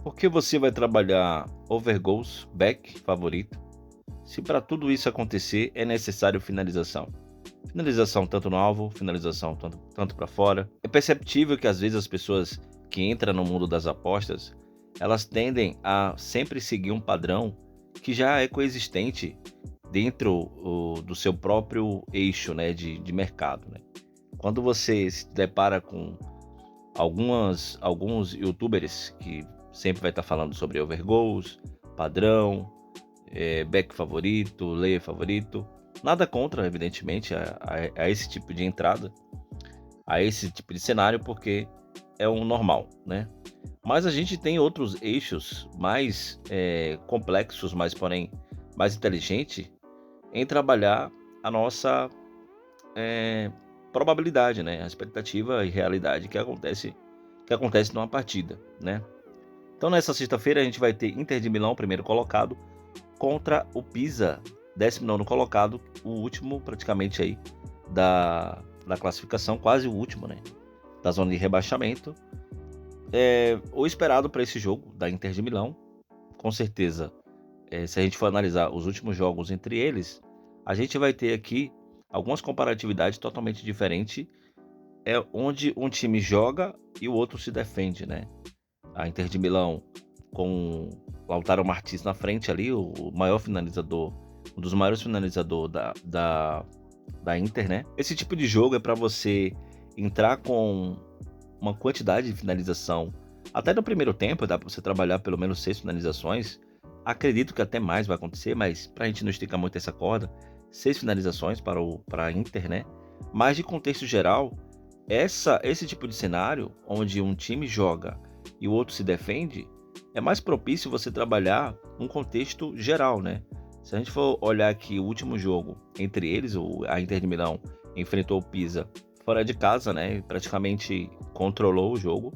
Porque você vai trabalhar overgoals, back, favorito, se para tudo isso acontecer é necessário finalização. Finalização tanto no alvo, finalização tanto para fora. É perceptível que às vezes as pessoas que entram no mundo das apostas, elas tendem a sempre seguir um padrão que já é coexistente dentro do seu próprio eixo, né, de mercado, né? Quando você se depara com alguns youtubers que sempre vai estar falando sobre overgoals, padrão, back favorito, layer favorito. Nada contra, evidentemente, a esse tipo de entrada, a esse tipo de cenário, porque é um normal, né? Mas a gente tem outros eixos mais complexos, mas porém mais inteligente em trabalhar a nossa probabilidade, né? A expectativa e realidade que acontece numa partida, né? Então nessa sexta-feira a gente vai ter Inter de Milão, primeiro colocado, contra o Pisa, 19º colocado, o último praticamente aí da classificação, quase o último, né? Da zona de rebaixamento. O esperado para esse jogo da Inter de Milão, com certeza, se a gente for analisar os últimos jogos entre eles, a gente vai ter aqui algumas comparatividades totalmente diferentes, onde um time joga e o outro se defende, né? A Inter de Milão com Lautaro Martins na frente ali, o maior finalizador, um dos maiores finalizadores da Inter, né? Esse tipo de jogo é para você entrar com uma quantidade de finalização. Até no primeiro tempo dá para você trabalhar pelo menos 6 finalizações. Acredito que até mais vai acontecer, mas para a gente não esticar muito essa corda, 6 finalizações para a Inter, né? Mas de contexto geral, esse tipo de cenário, onde um time joga e o outro se defende, é mais propício você trabalhar num contexto geral, né? Se a gente for olhar aqui o último jogo entre eles, a Inter de Milão enfrentou o Pisa fora de casa, né? Praticamente controlou o jogo.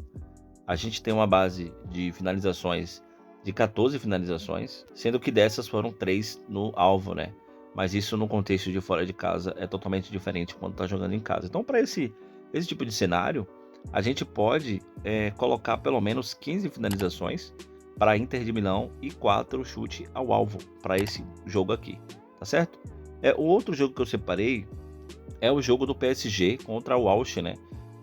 A gente tem uma base de finalizações de 14 finalizações, sendo que dessas foram 3 no alvo, né? Mas isso no contexto de fora de casa é totalmente diferente quando tá jogando em casa. Então, para esse tipo de cenário, a gente pode colocar pelo menos 15 finalizações para a Inter de Milão e 4 chute ao alvo para esse jogo aqui, tá certo? O outro jogo que eu separei é o jogo do PSG contra o Auch, né?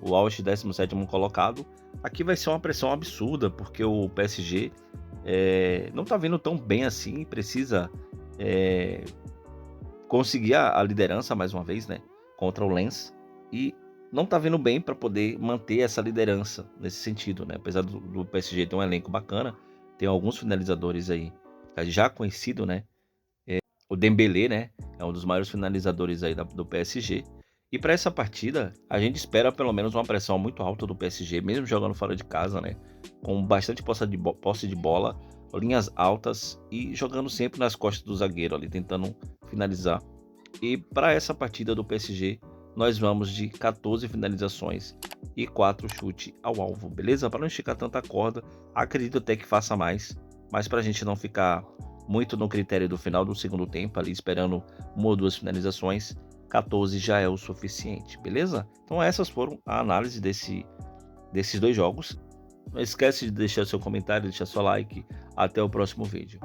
O Auch, 17º colocado. Aqui vai ser uma pressão absurda, porque o PSG não tá vindo tão bem assim, precisa conseguir a liderança mais uma vez, né? Contra o Lens. E não tá vindo bem para poder manter essa liderança nesse sentido, né? Apesar do PSG ter um elenco bacana, tem alguns finalizadores aí já conhecido, né? O Dembélé, né? É um dos maiores finalizadores aí do PSG. E para essa partida, a gente espera pelo menos uma pressão muito alta do PSG, mesmo jogando fora de casa, né? Com bastante posse de bola, linhas altas e jogando sempre nas costas do zagueiro ali, tentando finalizar. E para essa partida do PSG, nós vamos de 14 finalizações e 4 chutes ao alvo, beleza? Para não esticar tanta corda, acredito até que faça mais, mas para a gente não ficar muito no critério do final do segundo tempo, ali esperando uma ou duas finalizações, 14 já é o suficiente, beleza? Então essas foram a análise desses dois jogos. Não esquece de deixar seu comentário, deixar seu like. Até o próximo vídeo.